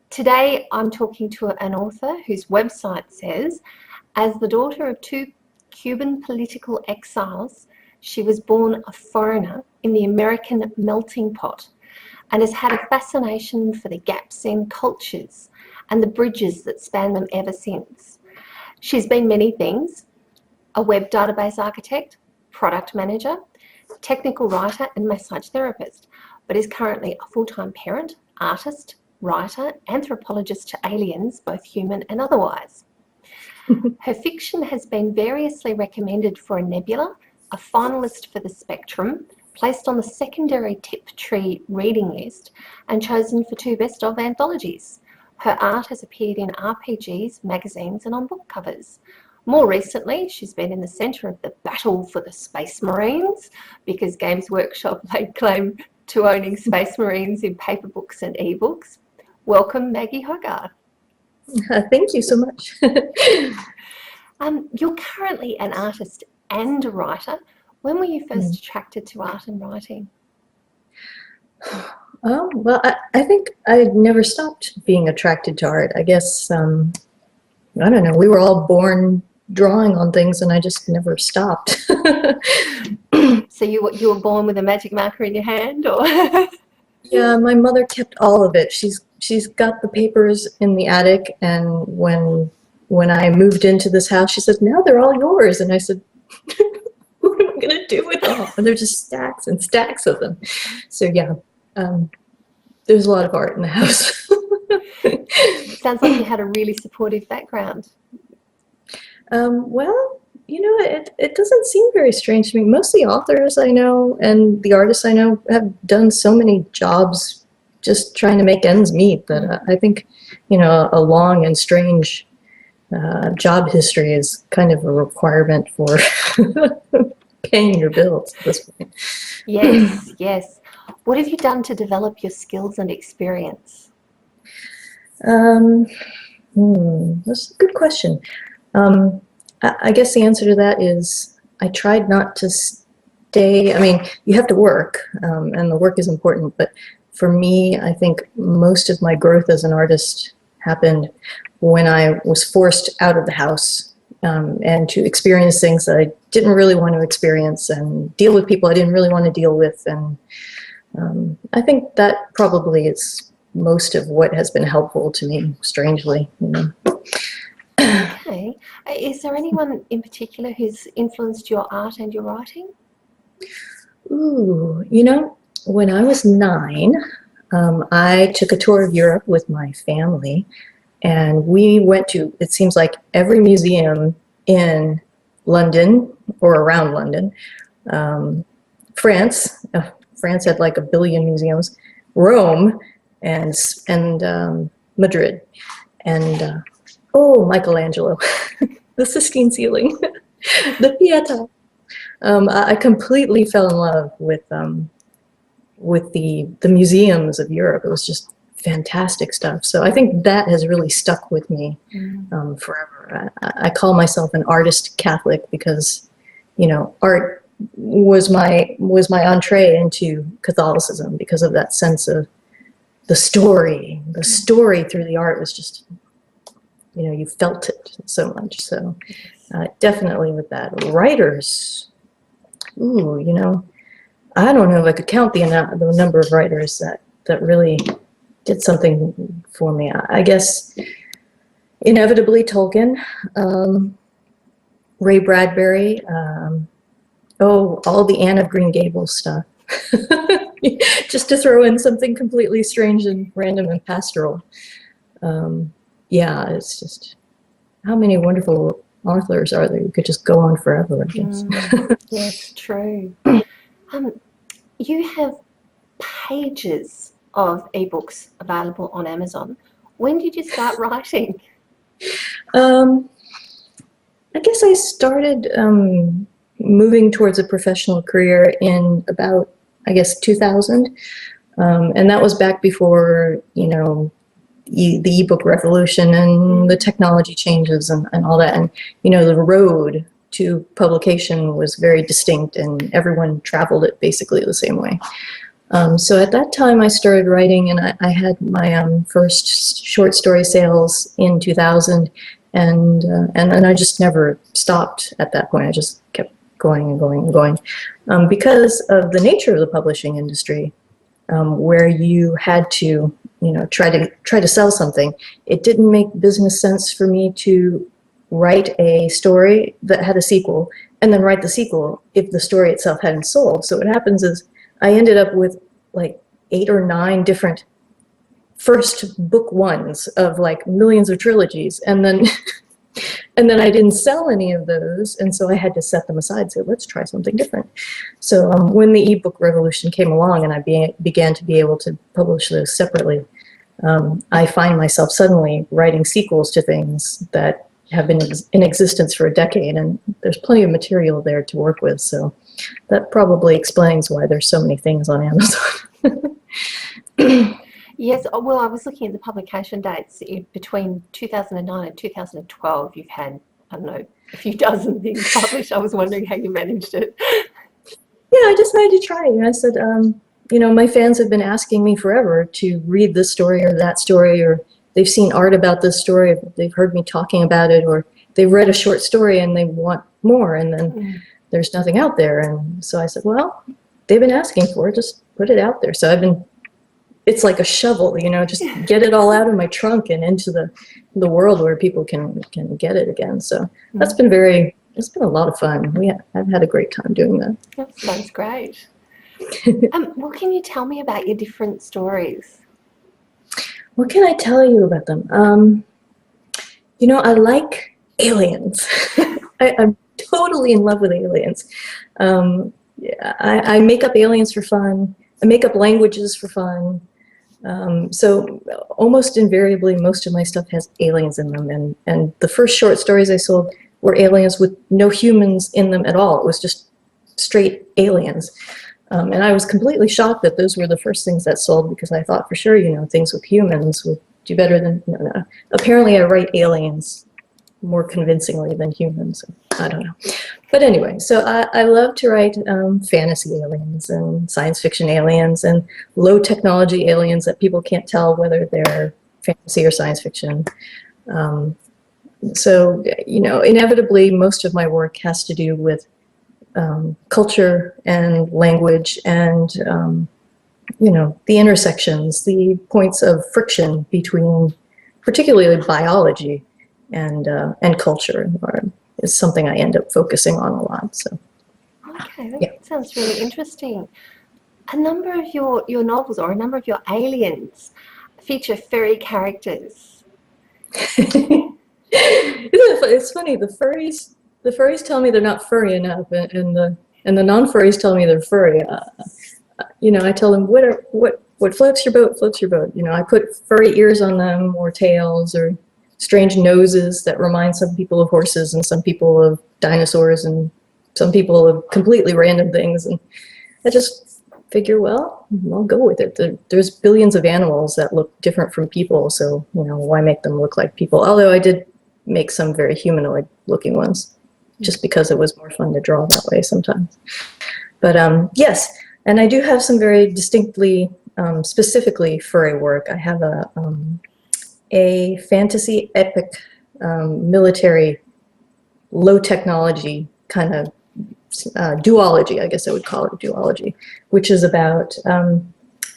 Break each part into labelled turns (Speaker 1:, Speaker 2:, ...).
Speaker 1: Today I'm talking to an author whose website says, as the daughter of two Cuban political exiles, she was born a foreigner in the American melting pot and has had a fascination for the gaps in cultures and the bridges that span them ever since. She's been many things: a web database architect, product manager, technical writer and massage therapist, but is currently a full-time parent, artist, writer, anthropologist to aliens, both human and otherwise. Her fiction has been variously recommended for a Nebula, a finalist for the Spectrum, placed on the secondary Tiptree reading list, and chosen for 2 Best of anthologies. Her art has appeared in RPGs, magazines, and on book covers. More recently, she's been in the centre of the battle for the Space Marines, because Games Workshop laid claim to owning Space Marines in paper books and ebooks. Welcome, Maggie Hogarth.
Speaker 2: Thank you so much.
Speaker 1: You're currently an artist and a writer. When were you first attracted to art and writing?
Speaker 2: Oh, well, I think I never stopped being attracted to art. I guess, I don't know, we were all born drawing on things and I just never stopped.
Speaker 1: So you were born with a magic marker in your hand, or?
Speaker 2: Yeah, my mother kept all of it. She's got the papers in the attic, and when I moved into this house, she said, "Now they're all yours." And I said, "What am I going to do with them?" And they're just stacks and stacks of them. So yeah, there's a lot of art in the house.
Speaker 1: Sounds like you had a really supportive background.
Speaker 2: Well, you know, it doesn't seem very strange to me. Most of the authors I know and the artists I know have done so many jobs just trying to make ends meet that I think, you know, a long and strange job history is kind of a requirement for paying your bills at this point.
Speaker 1: Yes, yes. What have you done to develop your skills and experience?
Speaker 2: That's a good question. I guess the answer to that is I tried not to stay. I mean, you have to work, and the work is important, but for me, I think most of my growth as an artist happened when I was forced out of the house and to experience things that I didn't really want to experience and deal with people I didn't really want to deal with. And I think that probably is most of what has been helpful to me, strangely, you know.
Speaker 1: Okay. Is there anyone in particular who's influenced your art and your writing?
Speaker 2: Ooh, you know, when I was 9, I took a tour of Europe with my family, and we went to, it seems like, every museum in London or around London. France had like 1 billion museums, Rome, and Madrid, and oh, Michelangelo, the Sistine ceiling, the Pietà. I completely fell in love with the museums of Europe. It was just fantastic stuff. So I think that has really stuck with me forever. I call myself an artist Catholic because, you know, art was my entree into Catholicism because of that sense of the story. The story through the art was just, you know, you felt it so much. So definitely with that. Writers, ooh, you know, I don't know if I could count the number of writers that really did something for me. I guess inevitably Tolkien, Ray Bradbury, all the Anne of Green Gables stuff. Just to throw in something completely strange and random and pastoral. Yeah, it's just, how many wonderful authors are there? You could just go on forever, I guess.
Speaker 1: Yes, true. You have pages of ebooks available on Amazon. When did you start writing?
Speaker 2: I guess I started moving towards a professional career in about, I guess, 2000. And that was back before, you know, the ebook revolution and the technology changes and all that. And, you know, the road to publication was very distinct and everyone traveled it basically the same way. So at that time I started writing, and I had my first short story sales in 2000, and then I just never stopped at that point. I just kept going and going and going, because of the nature of the publishing industry, where you had to, try to sell something. It didn't make business sense for me to write a story that had a sequel and then write the sequel if the story itself hadn't sold. So what happens is I ended up with like 8 or 9 different first book ones of like millions of trilogies, and then and then I didn't sell any of those, and so I had to set them aside and say, let's try something different. So when the ebook revolution came along and I began to be able to publish those separately, I find myself suddenly writing sequels to things that have been in existence for a decade, and there's plenty of material there to work with. So that probably explains why there's so many things on Amazon.
Speaker 1: Yes, well, I was looking at the publication dates. Between 2009 and 2012, you've had, I don't know, a few dozen things published. I was wondering how you managed it.
Speaker 2: Yeah, I decided to try it. I said, my fans have been asking me forever to read this story or that story, or they've seen art about this story, they've heard me talking about it, or they've read a short story and they want more, and then there's nothing out there. And so I said, well, they've been asking for it, just put it out there. So it's like a shovel, just get it all out of my trunk and into the world where people can get it again. So that's been it's been a lot of fun. I've had a great time doing that.
Speaker 1: That sounds great. What can you tell me about your different stories?
Speaker 2: What can I tell you about them? I like aliens. I'm totally in love with aliens. I make up aliens for fun. I make up languages for fun. So almost invariably, most of my stuff has aliens in them. And the first short stories I sold were aliens with no humans in them at all. It was just straight aliens. And I was completely shocked that those were the first things that sold, because I thought for sure, things with humans would do better than, no. Apparently I write aliens more convincingly than humans. I don't know. But anyway, so I love to write fantasy aliens and science fiction aliens and low technology aliens that people can't tell whether they're fantasy or science fiction. So, inevitably most of my work has to do with culture and language and, the intersections, the points of friction between particularly biology and culture is something I end up focusing on a lot. So,
Speaker 1: okay, that sounds really interesting. A number of your novels, or a number of your aliens, feature furry characters.
Speaker 2: It's funny. The furries tell me they're not furry enough, and the non-furries tell me they're furry. I tell them what floats your boat floats your boat. I put furry ears on them, or tails, or strange noses that remind some people of horses and some people of dinosaurs and some people of completely random things. And I just figure, well, I'll go with it. There's billions of animals that look different from people, so why make them look like people? Although I did make some very humanoid looking ones, just because it was more fun to draw that way sometimes. But yes, and I do have some very distinctly, specifically furry work. I have a fantasy epic, military, low technology kind of duology, I guess I would call it a duology, which is about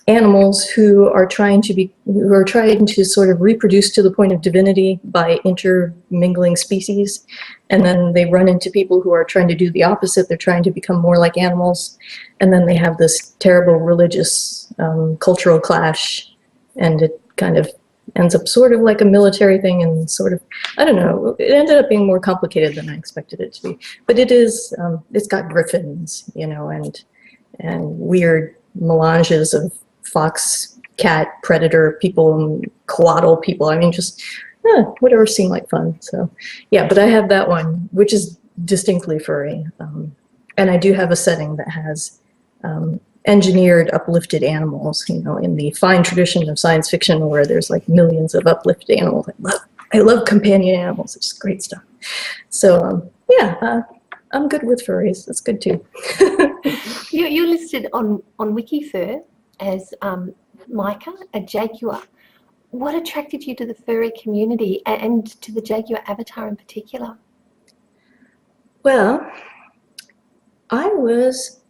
Speaker 2: animals who are trying to sort of reproduce to the point of divinity by intermingling species, and then they run into people who are trying to do the opposite. They're trying to become more like animals, and then they have this terrible religious cultural clash, and it kind of ends up sort of like a military thing, and sort of, I don't know, it ended up being more complicated than I expected it to be. But it is, it's got griffins, and weird melanges of fox, cat, predator people, coatl people. I mean, just whatever seemed like fun. So yeah, but I have that one, which is distinctly furry. And I do have a setting that has engineered uplifted animals, in the fine tradition of science fiction where there's like millions of uplifted animals. I love companion animals. It's great stuff. So yeah, I'm good with furries. That's good too.
Speaker 1: You're listed on WikiFur. as Micah, a jaguar. What attracted you to the furry community and to the jaguar avatar in particular?
Speaker 2: Well, I was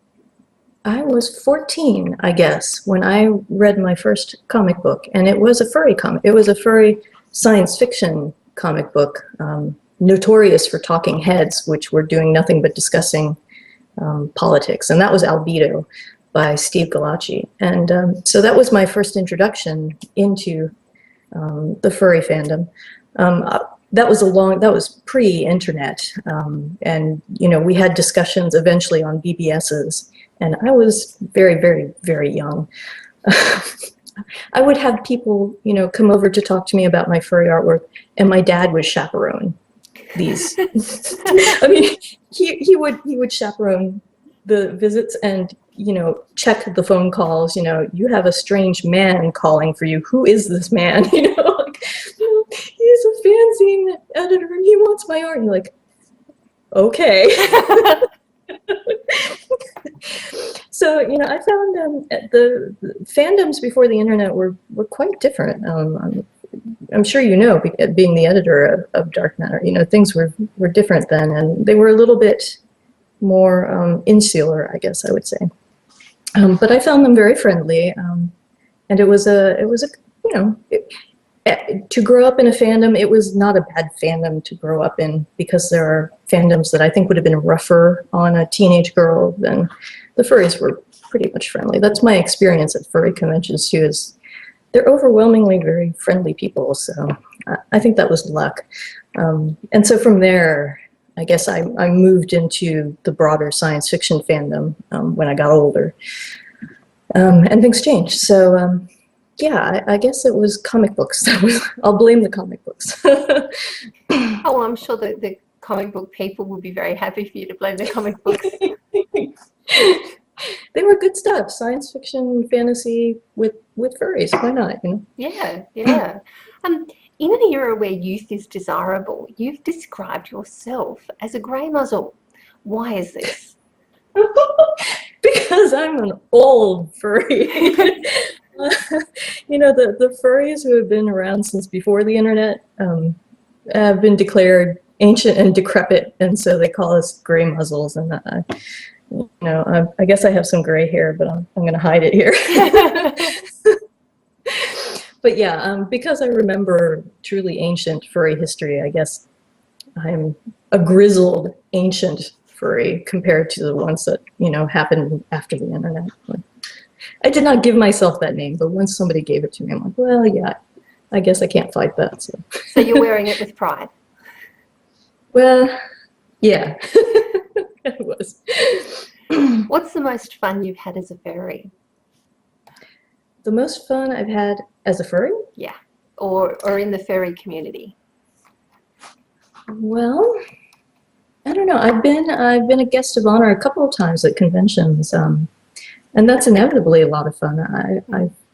Speaker 2: 14, I guess, when I read my first comic book, and it was a furry comic. It was a furry science fiction comic book, notorious for talking heads, which were doing nothing but discussing politics, and that was Albedo by Steve Galacci. And so that was my first introduction into the furry fandom. That was pre-internet, and we had discussions eventually on BBSs, and I was very, very, very young. I would have people, come over to talk to me about my furry artwork, and my dad would chaperone these. I mean, he would chaperone the visits and check the phone calls. You have a strange man calling for you. Who is this man? He's a fanzine editor and he wants my art. And you're like, okay. So I found the fandoms before the internet were quite different. I'm sure being the editor of Dark Matter, things were different then, and they were a little bit more insular, I guess I would say. But I found them very friendly, and it was a to grow up in a fandom. It was not a bad fandom to grow up in, because there are fandoms that I think would have been rougher on a teenage girl than the furries were. Pretty much friendly. That's my experience at furry conventions too. Is they're overwhelmingly very friendly people. So I think that was luck. And so from there, I guess I moved into the broader science fiction fandom when I got older, and things changed. So yeah, I guess it was comic books. I'll blame the comic books.
Speaker 1: Oh, well, I'm sure that the comic book people would be very happy for you to blame the comic books.
Speaker 2: They were good stuff. Science fiction, fantasy with furries. Why not?
Speaker 1: Yeah. In an era where youth is desirable, you've described yourself as a grey muzzle. Why is this?
Speaker 2: Because I'm an old furry. The furries who have been around since before the internet have been declared ancient and decrepit, and so they call us grey muzzles. And I guess I have some gray hair, but I'm going to hide it here. But yeah, because I remember truly ancient furry history, I guess I'm a grizzled ancient furry compared to the ones that, happened after the internet. I did not give myself that name, but once somebody gave it to me, I'm like, well, yeah, I guess I can't fight that.
Speaker 1: So you're wearing it with pride?
Speaker 2: Well, yeah, it was.
Speaker 1: What's the most fun you've had as a furry?
Speaker 2: The most fun I've had as a furry?
Speaker 1: Yeah, or in the furry community.
Speaker 2: Well, I don't know. I've been a guest of honor a couple of times at conventions, and that's inevitably a lot of fun.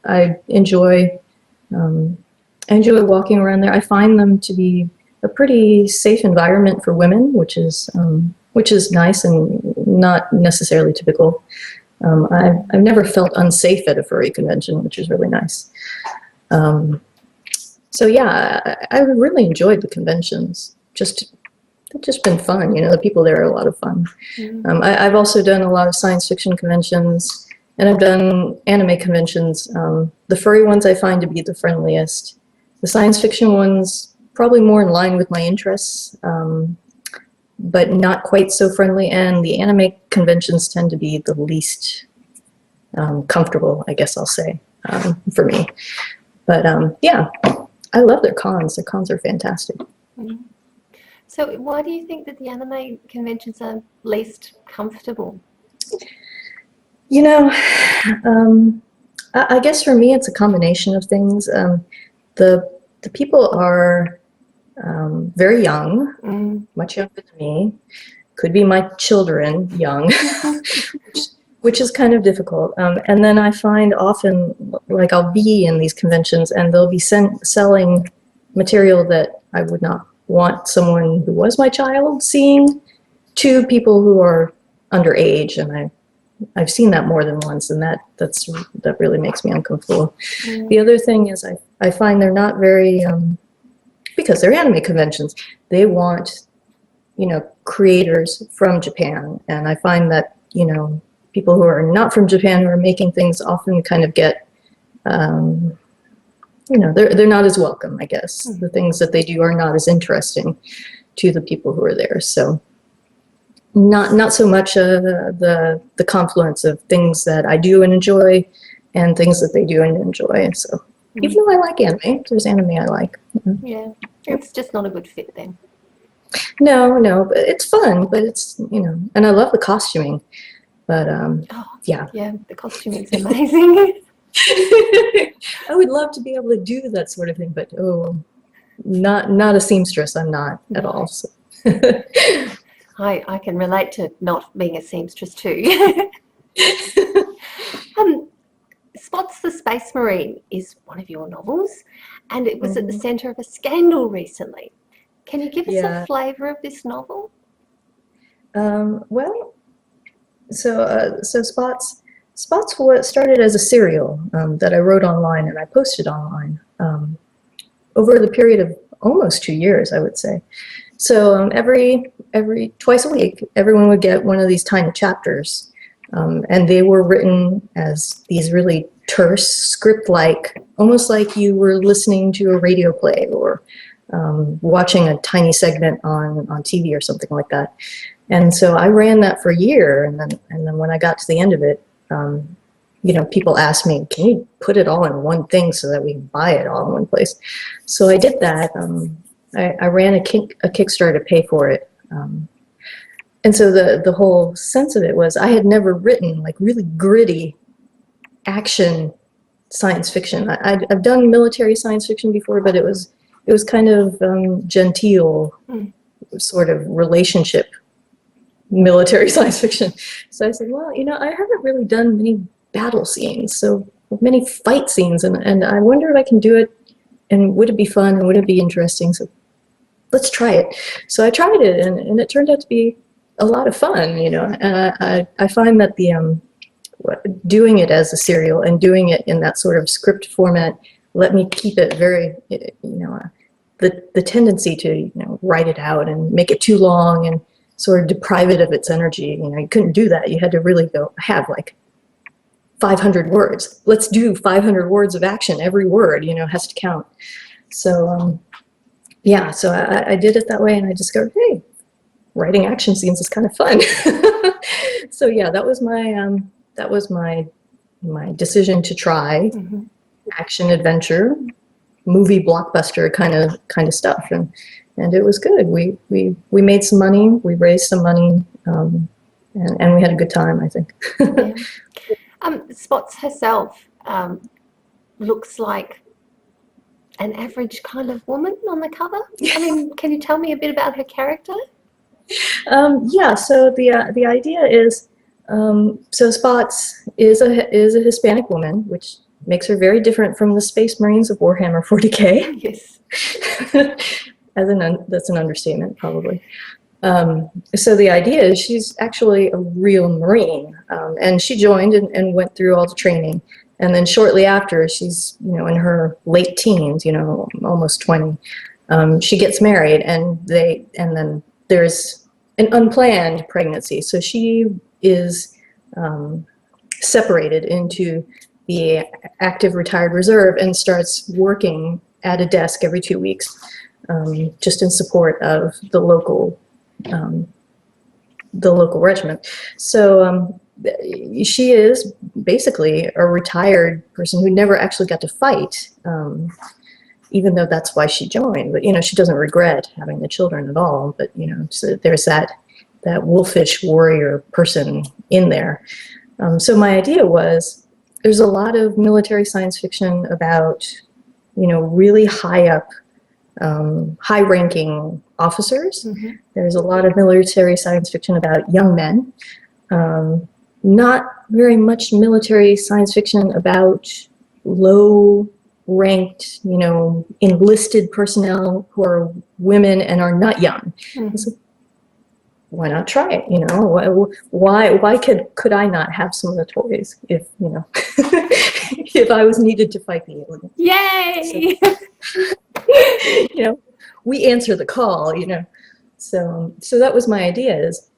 Speaker 2: I enjoy walking around there. I find them to be a pretty safe environment for women, which is nice and not necessarily typical. I've never felt unsafe at a furry convention, which is really nice. So yeah, I really enjoyed the conventions. They've just been fun. The people there are a lot of fun. Mm-hmm. I've also done a lot of science fiction conventions, and I've done anime conventions. The furry ones I find to be the friendliest. The science fiction ones probably more in line with my interests, but not quite so friendly. And the anime conventions tend to be the least comfortable, I guess I'll say, for me. But yeah, I love their cons. Their cons are fantastic.
Speaker 1: Mm-hmm. So why do you think that the anime conventions are least comfortable?
Speaker 2: I guess for me it's a combination of things. The people are very young, much younger than me. Could be my children young, which is kind of difficult. And then I find often, like, I'll be in these conventions and they'll be selling material that I would not want someone who was my child seeing, to people who are underage, and I've seen that more than once, and that really makes me uncomfortable. The other thing is I find they're not very, because they're anime conventions, they want, creators from Japan. And I find that, people who are not from Japan who are making things often kind of get, they're not as welcome, I guess. The things that they do are not as interesting to the people who are there. So not so much the confluence of things that I do and enjoy and things that they do and enjoy. So even though I like anime, there's anime I like.
Speaker 1: Yeah, it's just not a good fit then.
Speaker 2: No, but it's fun, but it's, and I love the costuming, but yeah.
Speaker 1: Yeah, the costuming's amazing.
Speaker 2: I would love to be able to do that sort of thing, but not a seamstress. I'm not at all. So.
Speaker 1: I can relate to not being a seamstress too. Spots the Space Marine is one of your novels, and it was at the centre of a scandal recently. Can you give us a flavour of this novel?
Speaker 2: Well, so Spots started as a serial that I wrote online and I posted online over the period of almost 2 years, I would say. So every twice a week, everyone would get one of these tiny chapters, and they were written as these really terse, script-like, almost like you were listening to a radio play or watching a tiny segment on TV or something like that. And so I ran that for a year, and then when I got to the end of it, people asked me, "Can you put it all in one thing so that we can buy it all in one place?" So I did that. I ran a Kickstarter to pay for it. And so the whole sense of it was I had never written like really gritty action science fiction. I've done military science fiction before, but it was kind of genteel sort of relationship military science fiction. So I said, well, I haven't really done many battle scenes, so many fight scenes, and I wonder if I can do it, and would it be fun, and would it be interesting? So let's try it. So I tried it, and it turned out to be a lot of fun, and I find that the doing it as a serial and doing it in that sort of script format let me keep it very, the tendency to, write it out and make it too long and sort of deprive it of its energy. You couldn't do that. You had to really have like 500 words. Let's do 500 words of action. Every word, has to count. So, so I did it that way, and I discovered, hey, writing action scenes is kind of fun. So yeah, that was my decision to try action adventure, movie blockbuster kind of stuff, and it was good. We made some money, we raised some money, and we had a good time, I think.
Speaker 1: Yeah. Spots herself looks like an average kind of woman on the cover. I mean, can you tell me a bit about her character?
Speaker 2: Yeah. So the idea is, so Spots is a Hispanic woman, which makes her very different from the Space Marines of Warhammer 40K.
Speaker 1: Yes.
Speaker 2: That's an understatement, probably. So the idea is she's actually a real Marine, and she joined and went through all the training. And then shortly after, she's, in her late teens, almost 20, she gets married, and then there's an unplanned pregnancy. So she is separated into the active retired reserve and starts working at a desk every 2 weeks, just in support of the local regiment. So she is basically a retired person who never actually got to fight, even though that's why she joined. But she doesn't regret having the children at all. But so there's that wolfish warrior person in there. So my idea was, there's a lot of military science fiction about really high up, high-ranking officers. Mm-hmm. There's a lot of military science fiction about young men. Not very much military science fiction about low-ranked, enlisted personnel who are women and are not young. Mm-hmm. So why not try it? You know, why could I not have some of the toys if, you know, if I was needed to fight the alien?
Speaker 1: Yay!
Speaker 2: So, you know, we answer the call, you know. So that was my idea, is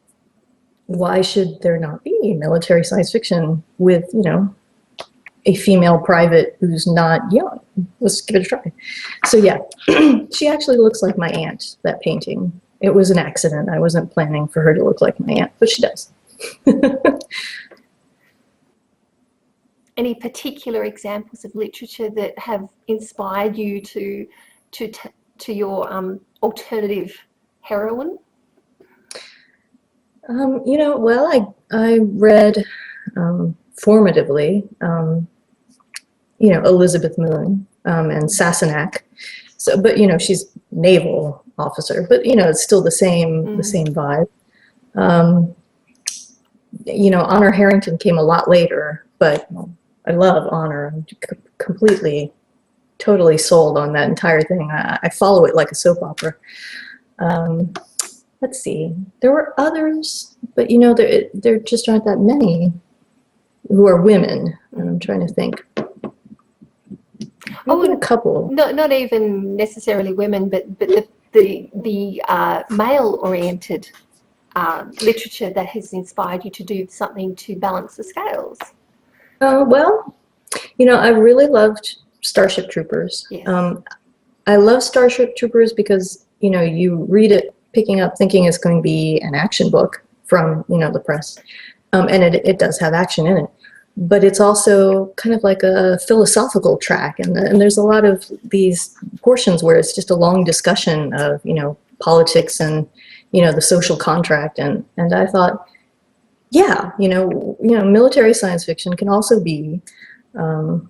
Speaker 2: why should there not be military science fiction with, you know, a female private who's not young? Let's give it a try. So yeah, she actually looks like my aunt, that painting. It was an accident. I wasn't planning for her to look like my aunt, but she does.
Speaker 1: Any particular examples of literature that have inspired you to your alternative heroine?
Speaker 2: You know, well, I read formatively, you know, Elizabeth Moon and Sassenach. So, but you know, she's naval officer, but you know, it's still the same vibe. You know, Honor Harrington came a lot later, but I love Honor. I'm completely, totally sold on that entire thing. I follow it like a soap opera. Let's see, there were others, but you know, there just aren't that many who are women. And I'm trying to think. A couple.
Speaker 1: Not even necessarily women, but the male-oriented literature that has inspired you to do something to balance the scales.
Speaker 2: Well, you know, I really loved Starship Troopers.
Speaker 1: Yes.
Speaker 2: I love Starship Troopers because, you know, you read it picking up thinking it's going to be an action book from, you know, the press. And it does have action in it. But it's also kind of like a philosophical track, and there's a lot of these portions where it's just a long discussion of, you know, politics and, you know, the social contract, and I thought, yeah, you know, military science fiction can also be, you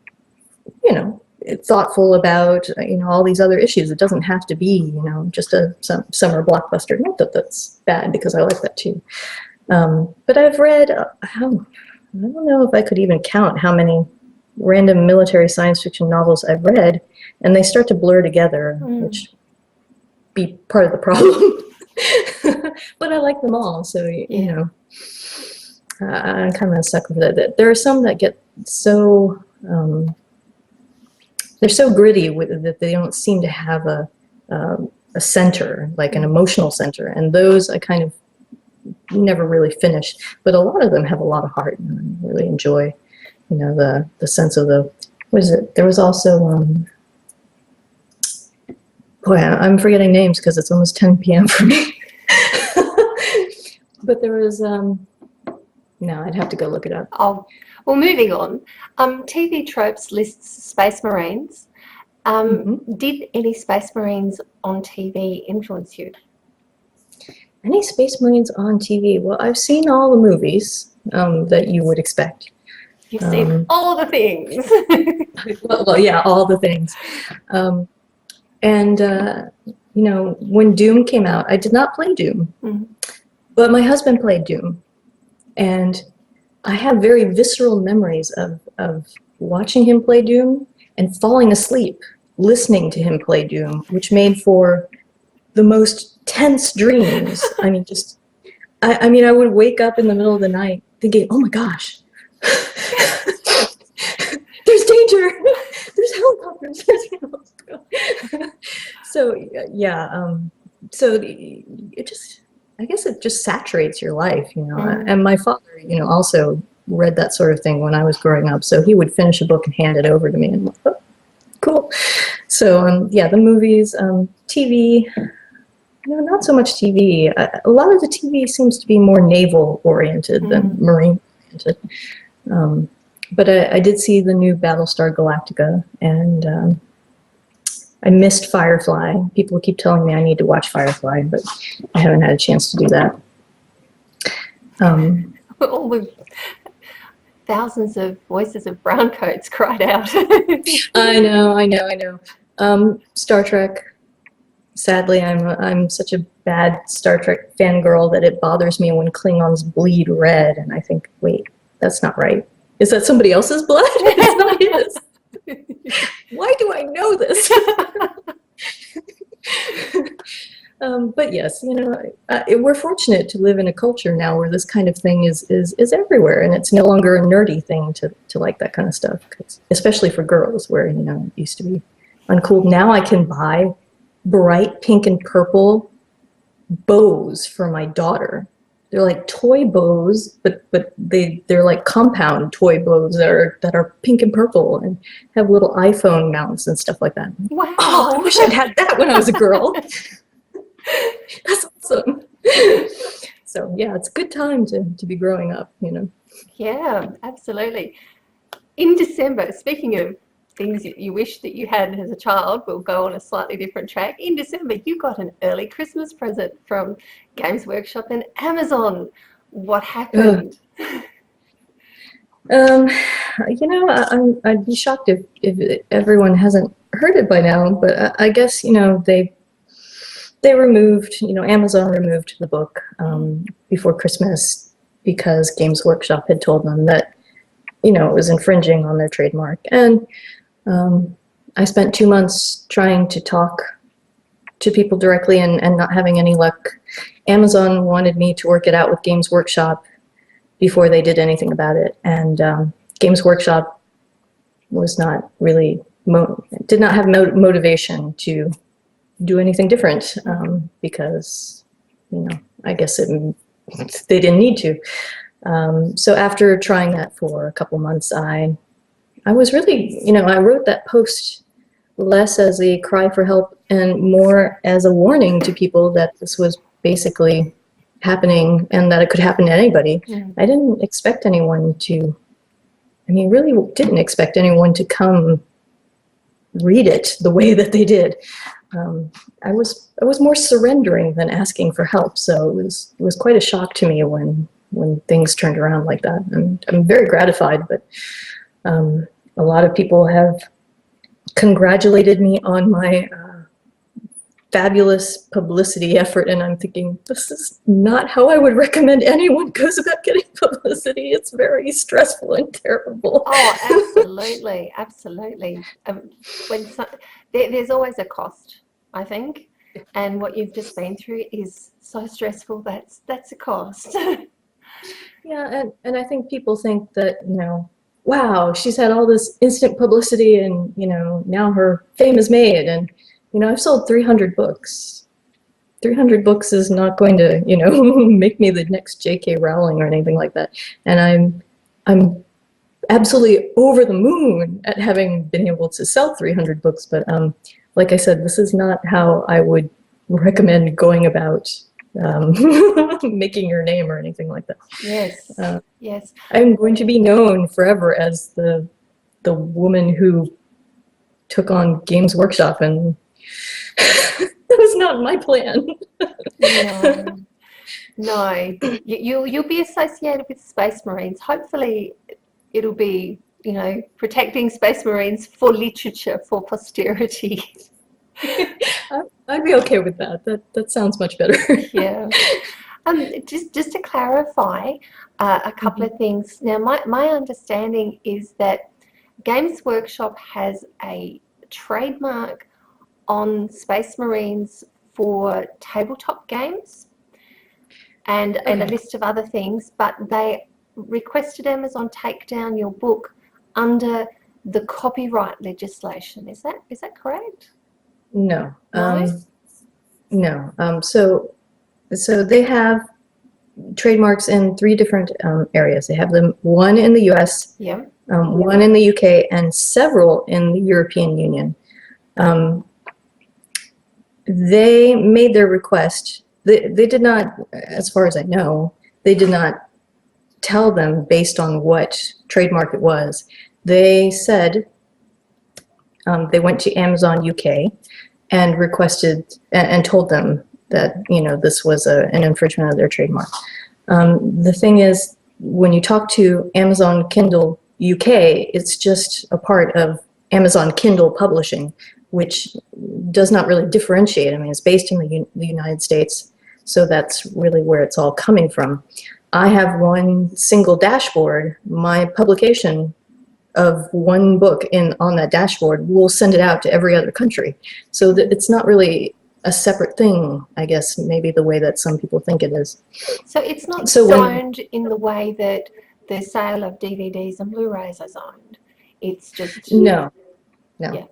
Speaker 2: know, thoughtful about, you know, all these other issues. It doesn't have to be, you know, just a summer blockbuster. Not that that's bad, because I like that too. But I've read I don't know if I could even count how many random military science fiction novels I've read, and they start to blur together, which be part of the problem. But I like them all, so you know, I'm kind of a sucker for that. There are some that get so they're so gritty that they don't seem to have a center, like an emotional center, and those I kind of never really finished, but a lot of them have a lot of heart, and I really enjoy, you know, the sense of the, what is it? There was also, boy, I'm forgetting names because it's almost 10 p.m. for me. But there was, no, I'd have to go look it up.
Speaker 1: Oh, well, moving on. TV Tropes lists Space Marines. Did any Space Marines on TV influence you?
Speaker 2: Any Space Marines on TV? Well, I've seen all the movies that you would expect.
Speaker 1: You've seen all the things.
Speaker 2: well, yeah, all the things. You know, when Doom came out, I did not play Doom, but my husband played Doom. And I have very visceral memories of watching him play Doom and falling asleep listening to him play Doom, which made for the most tense dreams. I mean, just, I mean, I would wake up in the middle of the night thinking, oh my gosh, there's danger, there's helicopters. So, yeah, so it just, I guess it just saturates your life, you know. And my father, you know, also read that sort of thing when I was growing up. So he would finish a book and hand it over to me, and oh, cool. So, yeah, the movies, TV, no, not so much TV. A lot of the TV seems to be more naval-oriented than marine-oriented. But I did see the new Battlestar Galactica, and I missed Firefly. People keep telling me I need to watch Firefly, but I haven't had a chance to do that.
Speaker 1: All the thousands of voices of browncoats cried out.
Speaker 2: I know. Star Trek. Sadly, I'm such a bad Star Trek fangirl that it bothers me when Klingons bleed red, and I think, wait, that's not right. Is that somebody else's blood? It's not his. Why do I know this? But yes, we're fortunate to live in a culture now where this kind of thing is everywhere, and it's no longer a nerdy thing to like that kind of stuff, especially for girls, where, it used to be uncool. Now I can buy bright pink and purple bows for my daughter. They're like toy bows, but they're like compound toy bows that are pink and purple and have little iPhone mounts and stuff like that.
Speaker 1: Wow.
Speaker 2: Oh, I wish I'd had that when I was a girl. That's awesome. So yeah, it's a good time to be growing up,
Speaker 1: Yeah, absolutely. In December, speaking of things you wish that you had as a child, we'll go on a slightly different track. In December, you got an early Christmas present from Games Workshop and Amazon. What happened?
Speaker 2: I'd be shocked if everyone hasn't heard it by now, but I guess, they removed, Amazon removed the book before Christmas because Games Workshop had told them that, it was infringing on their trademark. And I spent 2 months trying to talk to people directly and not having any luck. Amazon wanted me to work it out with Games Workshop before they did anything about it. And Games Workshop was not really, did not have motivation to do anything different because, I guess they didn't need to. So after trying that for a couple months, I was really, I wrote that post less as a cry for help and more as a warning to people that this was basically happening and that it could happen to anybody. I didn't expect anyone to, really didn't expect anyone to come read it the way that they did. I was more surrendering than asking for help, so it was quite a shock to me when things turned around like that, and I'm very gratified. But a lot of people have congratulated me on my fabulous publicity effort, and I'm thinking, this is not how I would recommend anyone goes about getting publicity. It's very stressful and terrible.
Speaker 1: Oh, absolutely, absolutely. There's always a cost, I think, and what you've just been through is so stressful. That's a cost.
Speaker 2: Yeah, and I think people think that, wow, she's had all this instant publicity and, now her fame is made. And, I've sold 300 books. 300 books is not going to, make me the next J.K. Rowling or anything like that. And I'm absolutely over the moon at having been able to sell 300 books. But like I said, this is not how I would recommend going about making your name or anything like that.
Speaker 1: Yes, yes.
Speaker 2: I'm going to be known forever as the woman who took on Games Workshop, and that was not my plan.
Speaker 1: No. You'll be associated with Space Marines. Hopefully, it'll be protecting Space Marines for literature, for posterity.
Speaker 2: I'd be okay with that. That sounds much better.
Speaker 1: Yeah. Just to clarify a couple of things. Now, my understanding is that Games Workshop has a trademark on Space Marines for tabletop games and a list of other things, but they requested Amazon take down your book under the copyright legislation. Is that correct?
Speaker 2: No. No. So they have trademarks in 3 different areas. They have them, one in the US, one in the UK, and several in the European Union. They made their request. They did not, as far as I know, they did not tell them based on what trademark it was. They said they went to Amazon UK and requested and told them that this was an infringement of their trademark. The thing is, when you talk to Amazon Kindle UK, it's just a part of Amazon Kindle Publishing, which does not really differentiate. It's based in the United States, so that's really where it's all coming from. I have one single dashboard. My publication of one book on that dashboard will send it out to every other country. So that it's not really a separate thing, I guess, maybe the way that some people think it is.
Speaker 1: So it's not
Speaker 2: So
Speaker 1: zoned in the way that the sale of DVDs and Blu-rays are zoned. It's just...
Speaker 2: No, no.
Speaker 1: Yeah.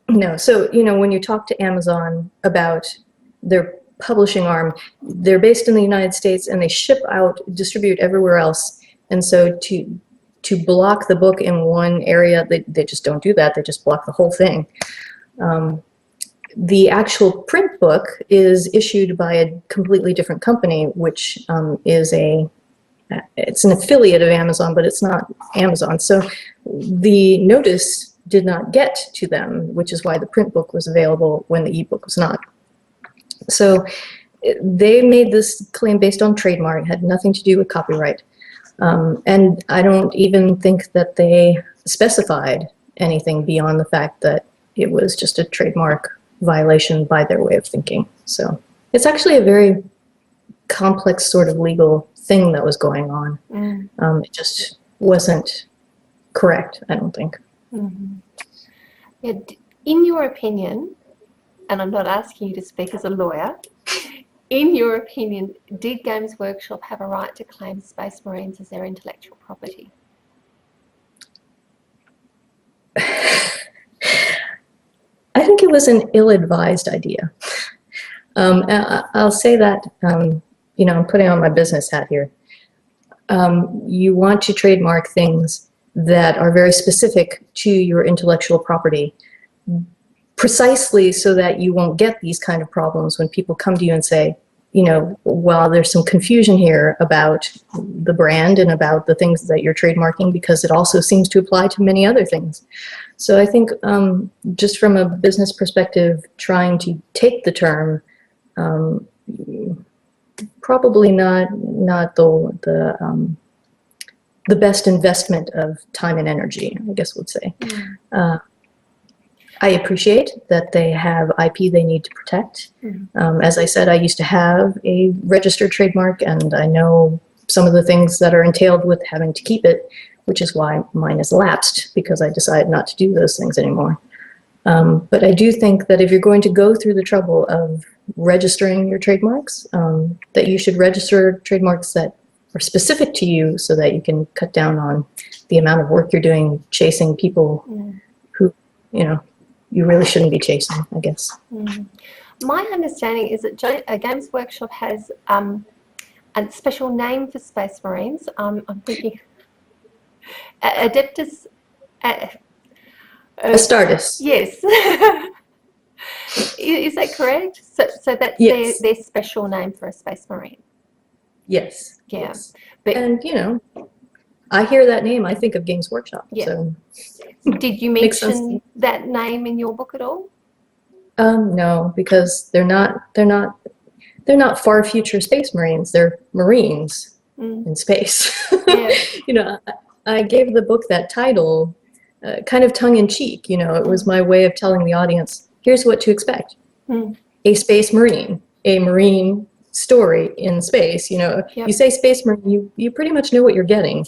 Speaker 2: No. So, when you talk to Amazon about their publishing arm, they're based in the United States and they distribute everywhere else. And so to block the book in one area, they just don't do that. They just block the whole thing. The actual print book is issued by a completely different company, which it's an affiliate of Amazon, but it's not Amazon. So the notice did not get to them, which is why the print book was available when the ebook was not. So they made this claim based on trademark. It had nothing to do with copyright. And I don't even think that they specified anything beyond the fact that it was just a trademark violation by their way of thinking. So it's actually a very complex sort of legal thing that was going on. It just wasn't correct, I don't think.
Speaker 1: Mm-hmm. Yeah, in your opinion, and I'm not asking you to speak as a lawyer, in your opinion, did Games Workshop have a right to claim Space Marines as their intellectual property?
Speaker 2: I think it was an ill-advised idea. I'll say that, I'm putting on my business hat here. You want to trademark things that are very specific to your intellectual property, precisely so that you won't get these kind of problems when people come to you and say, well, there's some confusion here about the brand and about the things that you're trademarking, because it also seems to apply to many other things. So I think just from a business perspective, trying to take the term, probably not the best investment of time and energy, I guess we'd say. I appreciate that they have IP they need to protect. As I said, I used to have a registered trademark, and I know some of the things that are entailed with having to keep it, which is why mine has lapsed, because I decided not to do those things anymore. But I do think that if you're going to go through the trouble of registering your trademarks, that you should register trademarks that are specific to you, so that you can cut down on the amount of work you're doing chasing people who, you really shouldn't be chasing, I guess.
Speaker 1: My understanding is that Games Workshop has a special name for Space Marines. I'm thinking Adeptus...
Speaker 2: Astartes.
Speaker 1: Yes. Is that correct? So that's
Speaker 2: yes.
Speaker 1: their special name for a Space Marine?
Speaker 2: Yes.
Speaker 1: Yeah.
Speaker 2: Yes.
Speaker 1: But,
Speaker 2: and, I hear that name, I think of Games Workshop.
Speaker 1: Yeah.
Speaker 2: So
Speaker 1: did you mention that name in your book at all?
Speaker 2: No, because they're not far future Space Marines. They're Marines in space.
Speaker 1: Yeah.
Speaker 2: I gave the book that title kind of tongue in cheek. It was my way of telling the audience, here's what to expect. A Space Marine, a Marine story in space. You say Space Marine, you pretty much know what you're getting.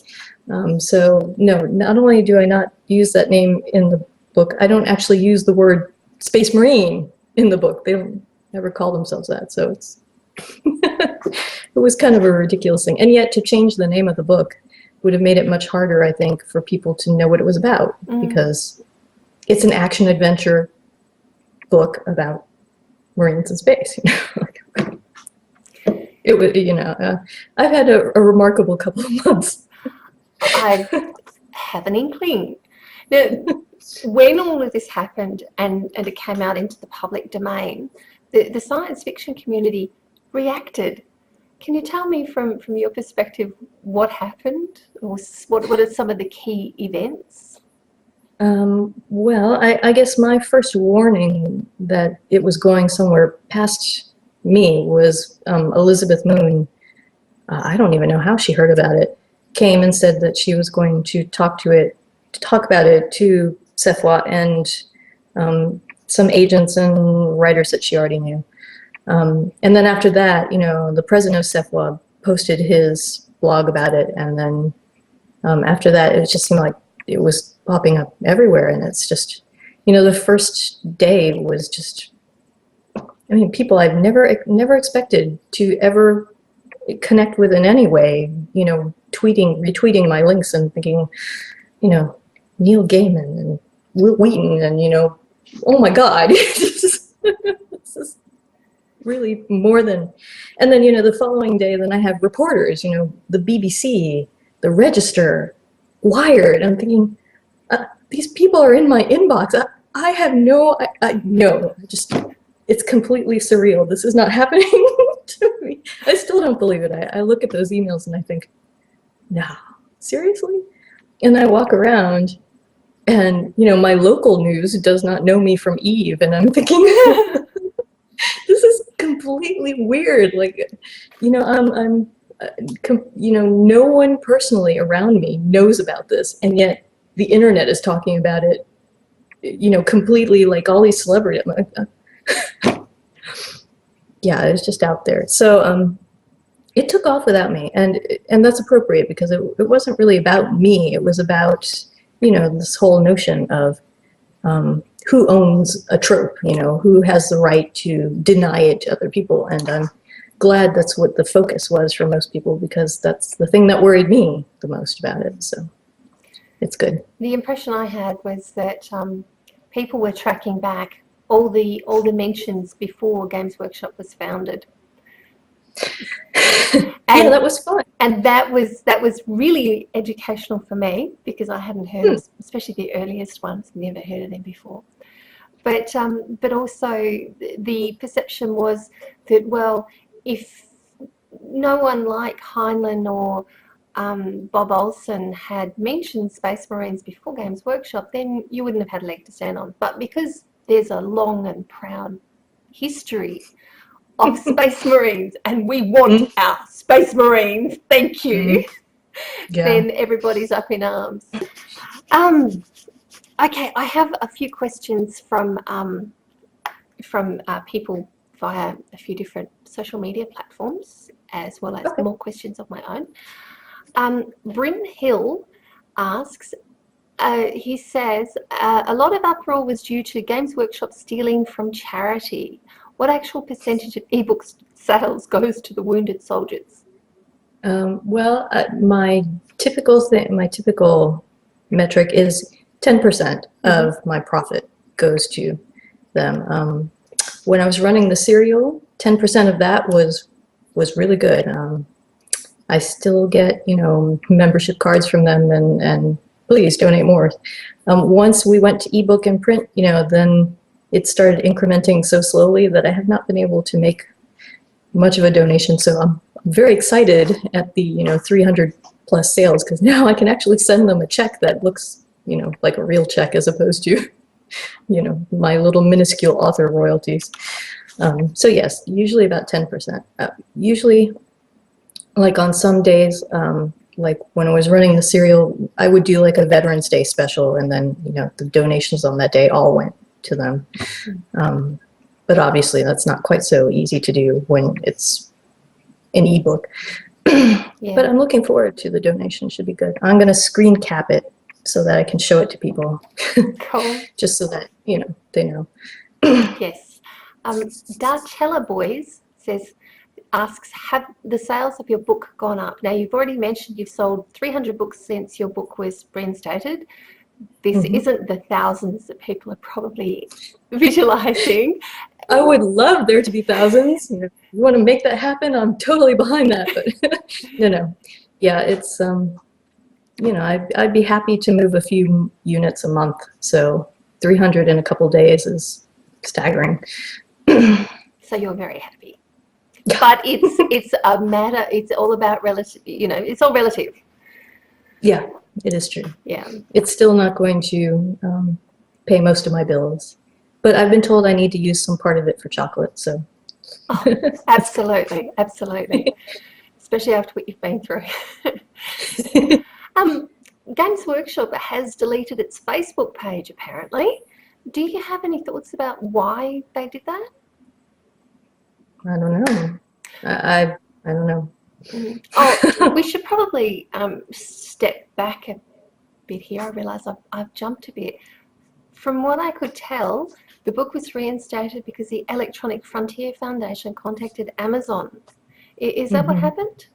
Speaker 2: So no, not only do I not use that name in the book, I don't actually use the word Space Marine in the book. They don't ever call themselves that. So it's it was kind of a ridiculous thing. And yet to change the name of the book would have made it much harder, I think, for people to know what it was about, because it's an action adventure book about Marines in space. It was, I've had a remarkable couple of months.
Speaker 1: I have an inkling. Now, when all of this happened and it came out into the public domain, the science fiction community reacted. Can you tell me from your perspective what happened, or what are some of the key events?
Speaker 2: Well, I guess my first warning that it was going somewhere past me was Elizabeth Moon. I don't even know how she heard about it. Came and said that she was going to talk about it to Cepheid and some agents and writers that she already knew. And then after that, the president of Cepheid posted his blog about it, and then after that, it just seemed like it was popping up everywhere. And it's just, the first day was just I mean, people I've never expected to ever connect with in any way, retweeting my links and thinking, Neil Gaiman and Will Wheaton and, oh my God, this is really more than, and then, the following day, then I have reporters, the BBC, the Register, Wired. I'm thinking, these people are in my inbox. I have no, it's completely surreal. This is not happening to me. I still don't believe it. I look at those emails and I think, no, seriously? And I walk around and, my local news does not know me from Eve. And I'm thinking, this is completely weird. Like, no one personally around me knows about this. And yet the internet is talking about it, completely, like all these celebrities. Yeah, it was just out there. So it took off without me, and that's appropriate because it wasn't really about me. It was about, this whole notion of who owns a trope, who has the right to deny it to other people. And I'm glad that's what the focus was for most people, because that's the thing that worried me the most about it. So it's good.
Speaker 1: The impression I had was that people were tracking back all the mentions before Games Workshop was founded.
Speaker 2: Yeah, that was fun.
Speaker 1: And that was really educational for me, because I hadn't heard of, especially the earliest ones, never heard of them before. But also the perception was that, well, if no one like Heinlein or Bob Olson had mentioned Space Marines before Games Workshop, then you wouldn't have had a leg to stand on. But because there's a long and proud history of Space Marines, and we want our Space Marines, thank you, then everybody's up in arms. Okay, I have a few questions from people via a few different social media platforms, as well as more questions of my own. Bryn Hill asks, he says, a lot of uproar was due to Games Workshop stealing from charity. What actual percentage of ebooks sales goes to the wounded soldiers?
Speaker 2: Well, my typical metric is 10% of my profit goes to them. When I was running the serial, 10% of that was really good. I still get, membership cards from them, and please donate more. Once we went to ebook and print, then it started incrementing so slowly that I have not been able to make much of a donation. So I'm very excited at the 300 plus sales, because now I can actually send them a check that looks like a real check, as opposed to my little minuscule author royalties. So yes, usually about 10%. Usually, like on some days, like when I was running the serial, I would do like a Veterans Day special, and then the donations on that day all went to them. But obviously that's not quite so easy to do when it's an ebook. But I'm looking forward to the donation. Should be good. I'm going to screen cap it so that I can show it to people.
Speaker 1: Cool.
Speaker 2: Just so that they know.
Speaker 1: Yes. Darchella Boys asks, have the sales of your book gone up? Now, you've already mentioned you've sold 300 books since your book was reinstated. This isn't the thousands that people are probably visualizing.
Speaker 2: I would love there to be thousands. You want to make that happen? I'm totally behind that. But no. Yeah, it's I'd be happy to move a few units a month. So 300 in a couple days is staggering.
Speaker 1: So you're very happy. But it's a matter. It's all about relative. It's all relative.
Speaker 2: Yeah, it is true.
Speaker 1: Yeah,
Speaker 2: it's still not going to pay most of my bills, but I've been told I need to use some part of it for chocolate. So,
Speaker 1: absolutely, especially after what you've been through. Games Workshop has deleted its Facebook page, apparently. Do you have any thoughts about why they did that?
Speaker 2: I don't know. I don't know.
Speaker 1: Oh, we should probably step back a bit here. I realise I've jumped a bit. From what I could tell, the book was reinstated because the Electronic Frontier Foundation contacted Amazon. Is that what happened?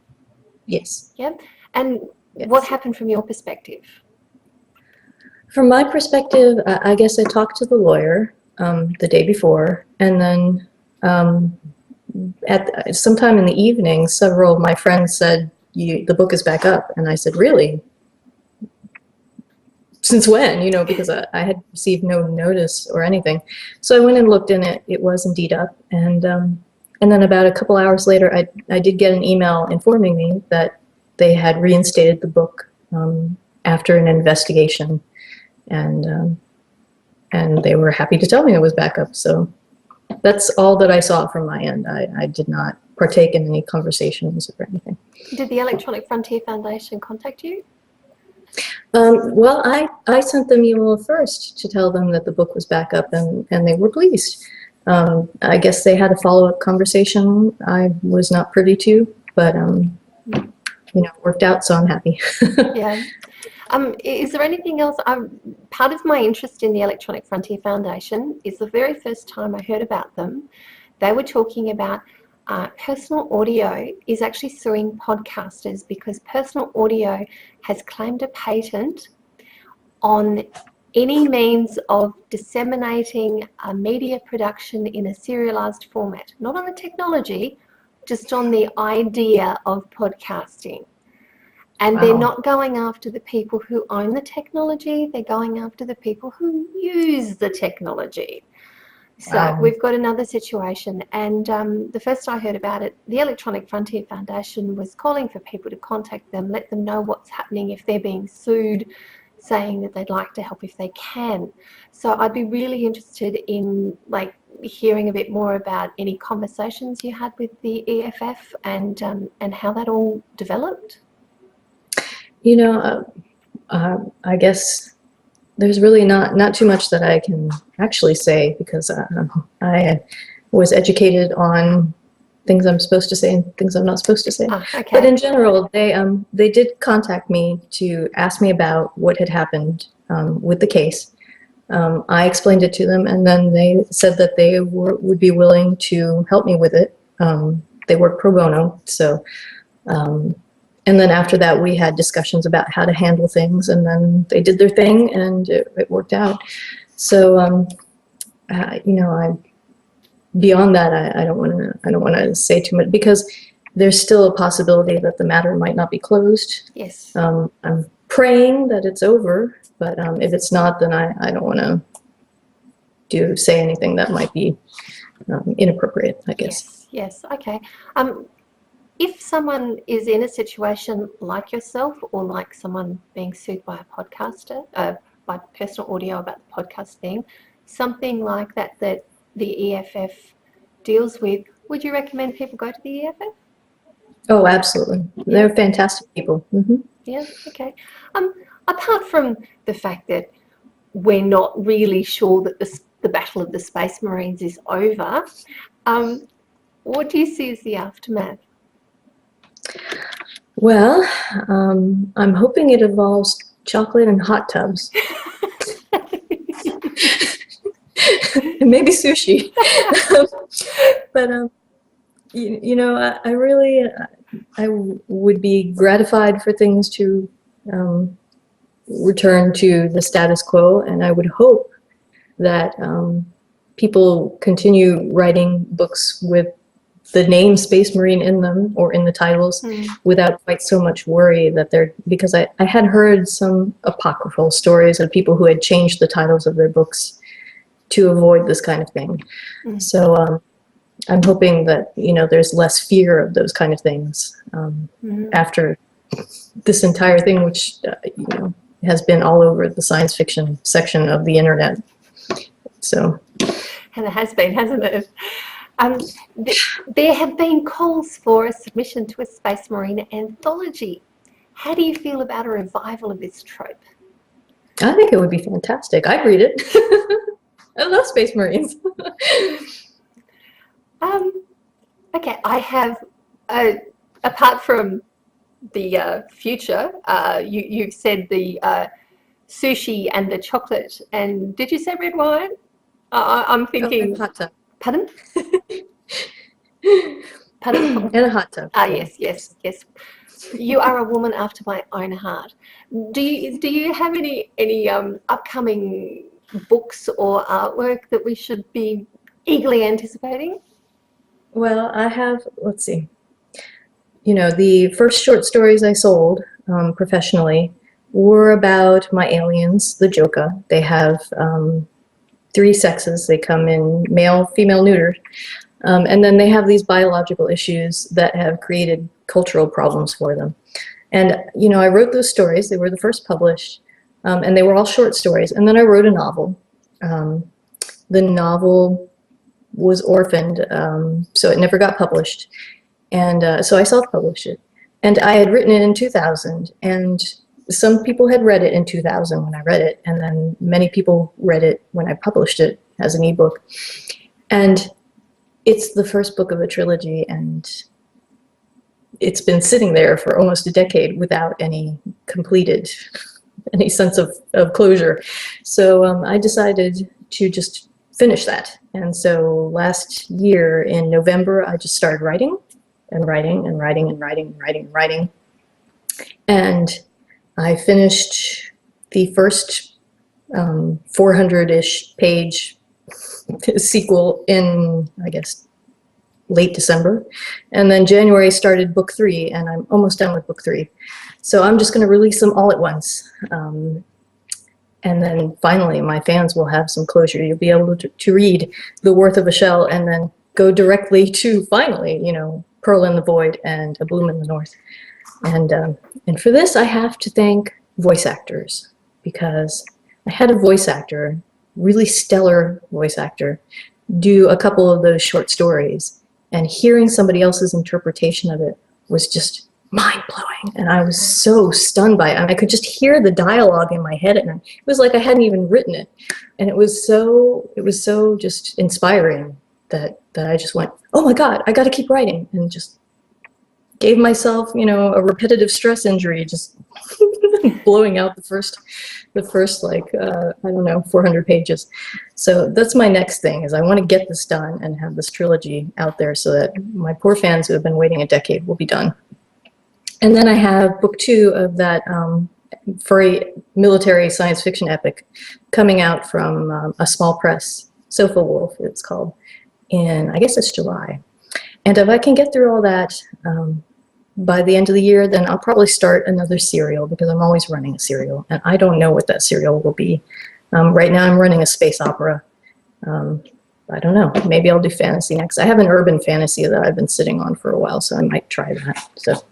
Speaker 2: Yes.
Speaker 1: Yeah. And
Speaker 2: Yes.
Speaker 1: what happened from your perspective?
Speaker 2: From my perspective, I guess I talked to the lawyer the day before, and then at sometime in the evening, several of my friends said, the book is back up. And I said, really? Since when? You know, because I had received no notice or anything. So I went and looked in it. It was indeed up. And then about a couple hours later, I did get an email informing me that they had reinstated the book after an investigation. And they were happy to tell me it was back up. So that's all that I saw from my end. I did not partake in any conversations or anything.
Speaker 1: Did the Electronic Frontier Foundation contact you?
Speaker 2: Well, I sent them email first to tell them that the book was back up, and they were pleased. I guess they had a follow-up conversation I was not privy to, but you know, it worked out, so I'm happy.
Speaker 1: Yeah. Is there anything else? Part of my interest in the Electronic Frontier Foundation is the very first time I heard about them, they were talking about personal audio is actually suing podcasters because personal audio has claimed a patent on any means of disseminating a media production in a serialized format, not on the technology, just on the idea of podcasting. And they're not going after the people who own the technology, they're going after the people who use the technology. So we've got another situation. And the first I heard about it, the Electronic Frontier Foundation was calling for people to contact them, let them know what's happening if they're being sued, saying that they'd like to help if they can. So I'd be really interested in like hearing a bit more about any conversations you had with the EFF and how that all developed.
Speaker 2: You know, I guess there's really not too much that I can actually say because I was educated on things I'm supposed to say and things I'm not supposed to say.
Speaker 1: Okay.
Speaker 2: But in general, they did contact me to ask me about what had happened with the case. I explained it to them, and then they said that they would be willing to help me with it. They work pro bono, so. And then after that, we had discussions about how to handle things, and then they did their thing, and it worked out. So, you know, beyond that, I don't want to say too much because there's still a possibility that the matter might not be closed.
Speaker 1: Yes.
Speaker 2: I'm praying that it's over, but if it's not, then I don't want to say anything that might be inappropriate, I guess.
Speaker 1: Yes. Okay. If someone is in a situation like yourself or like someone being sued by a podcaster, by personal audio about the podcast thing, something like that that the EFF deals with, would you recommend people go to the EFF?
Speaker 2: Oh, absolutely. They're fantastic people.
Speaker 1: Yeah, okay. Apart from the fact that we're not really sure that the Battle of the Space Marines is over, what do you see as the aftermath?
Speaker 2: Well, I'm hoping it involves chocolate and hot tubs. And maybe sushi. But, you know, I really, I would be gratified for things to return to the status quo, and I would hope that people continue writing books with the name Space Marine in them or in the titles without quite so much worry that because I had heard some apocryphal stories of people who had changed the titles of their books to avoid this kind of thing. So I'm hoping that, you know, there's less fear of those kind of things after this entire thing, which, you know, has been all over the science fiction section of the internet. So.
Speaker 1: And it has been, hasn't it? There have been calls for a submission to a Space Marine anthology. How do you feel about a revival of this trope?
Speaker 2: I think it would be fantastic. I'd read it. I love Space Marines.
Speaker 1: Okay, I have, apart from the future, you said the sushi and the chocolate, and did you say red wine? I'm
Speaker 2: Oh,
Speaker 1: thinking,
Speaker 2: and hot tub.
Speaker 1: pardon? Pardon?
Speaker 2: And a hot tub.
Speaker 1: Ah,
Speaker 2: Yeah.
Speaker 1: yes. You are a woman after my own heart. Do you have any upcoming books or artwork that we should be eagerly anticipating?
Speaker 2: Well, I have, let's see, the first short stories I sold professionally were about my aliens, the Joka. They have 3 sexes. They come in male, female, neutered. And then they have these biological issues that have created cultural problems for them. And, I wrote those stories. They were the first published, and they were all short stories. And then I wrote a novel. The novel was orphaned, so it never got published. And so I self-published it. And I had written it in 2000, and some people had read it in 2000 when I read it, and then many people read it when I published it as an ebook. And it's the first book of a trilogy, and it's been sitting there for almost a decade without any sense of closure. So I decided to just finish that. And so last year in November, I just started writing and writing and writing and writing and writing and writing. And I finished the first 400-ish page sequel in, I guess, late December. And then January started book 3, and I'm almost done with book 3. So I'm just going to release them all at once. And then finally, my fans will have some closure. You'll be able to read The Worth of a Shell and then go directly to, finally, Pearl in the Void and A Bloom in the North. And for this, I have to thank voice actors, because I had a voice actor, really stellar voice actor, do a couple of those short stories. And hearing somebody else's interpretation of it was just mind-blowing, and I was so stunned by it. And I could just hear the dialogue in my head, and it was like I hadn't even written it. And it was so just inspiring that I just went, oh my God, I got to keep writing, and just gave myself, a repetitive stress injury, just blowing out the first like, I don't know, 400 pages. So that's my next thing, is I want to get this done and have this trilogy out there so that my poor fans who have been waiting a decade will be done. And then I have book 2 of that furry military science fiction epic coming out from a small press, Sofa Wolf, it's called, in, I guess it's July. And if I can get through all that by the end of the year, then I'll probably start another serial, because I'm always running a serial, and I don't know what that serial will be. Right now I'm running a space opera. I don't know, maybe I'll do fantasy next. I have an urban fantasy that I've been sitting on for a while, so I might try that. So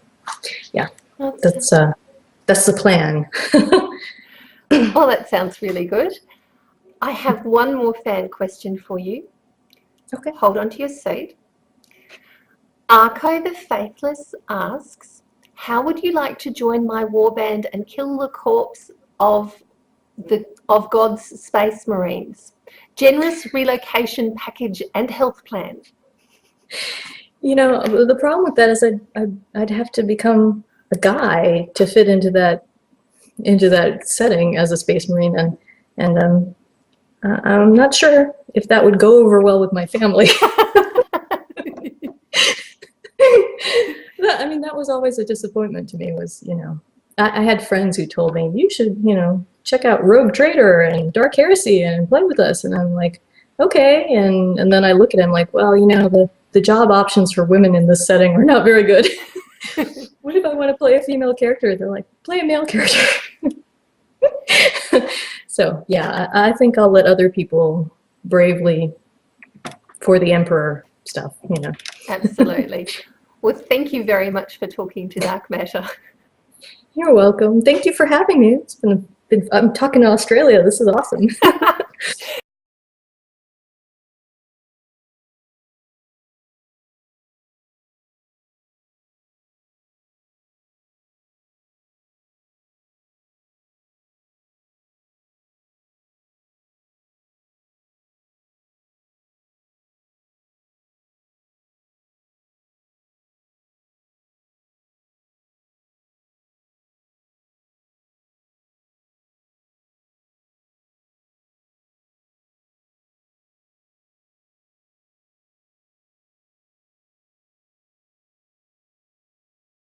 Speaker 2: yeah, that's the plan.
Speaker 1: Oh, that sounds really good. I have one more fan question for you.
Speaker 2: Okay.
Speaker 1: Hold on to your seat. Arco the Faithless asks, how would you like to join my warband and kill the corpse of God's space marines? Generous relocation package and health plan.
Speaker 2: The problem with that is I'd have to become a guy to fit into that setting as a space marine, and I'm not sure if that would go over well with my family. That was always a disappointment to me, was, I had friends who told me, you should, check out Rogue Trader and Dark Heresy and play with us. And I'm like, okay. And then I look at him like, well, the job options for women in this setting are not very good. What if I want to play a female character? They're like, play a male character. So yeah, I think I'll let other people bravely for the Emperor stuff,
Speaker 1: Absolutely. Well, thank you very much for talking to Dark Matter.
Speaker 2: You're welcome. Thank you for having me. I'm talking to Australia. This is awesome.